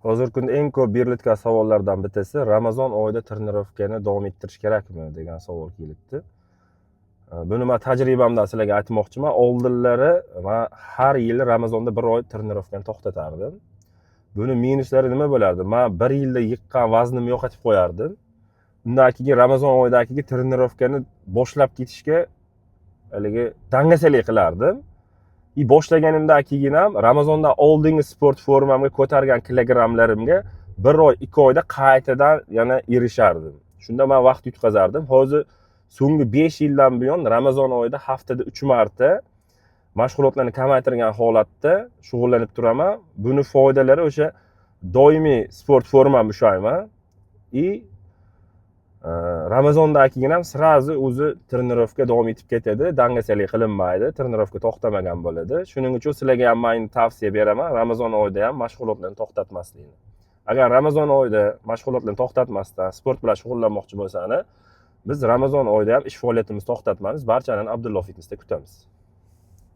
Hozirgi kunda eng ko'p berilayotgan savollardan bittasi Ramazon oyida trenirovkani davom ettirish kerakmi degan savol kelibdi. Buni men tajribamdan sizlarga aytmoqchiman. Oldinlari men har yili Ramazonda bir oy trenirovkani to'xtatardim. Buni minuslari nima bo'lardi? Men bir yilda yiqqan vaznimni yo'qotib qo'yardim. Undan keyin Ramazon oyidagi trenirovkani boshlab ketishga haligi dangasalik qilardim. Boshlaganimdan keyin ham Ramazondan oldingi sport formamga ko'targan kilogrammlarimga bir oy, 2 oyda qaytadan yana erishardim. Shunda men vaqt yutqazardim. Hozir so'nggi 5 yildan buyon Ramazon oyida haftada 3 marta mashg'ulotlarni kamaytirgan holatda shug'ullanib turaman. Buni foydalari o'sha doimiy sport formamni ushlayman. Ramazondan keyin ham sirazi o'zi trenirovka davom etib ketadi, dangasalik qilinmaydi, trenirovka to'xtamagan bo'ladi. Shuning uchun sizlarga ham men tavsiya beraman, Ramazon oyida ham mashg'ulotlarni to'xtatmaslikni. Agar Ramazon oyida mashg'ulotlarni to'xtatmasdan sport bilan shug'ullanmoqchi bo'lsangiz, biz Ramazon oyida ham ish faoliyatimizni to'xtatmaymiz. Barchani Abdulloh Fitnessda kutamiz.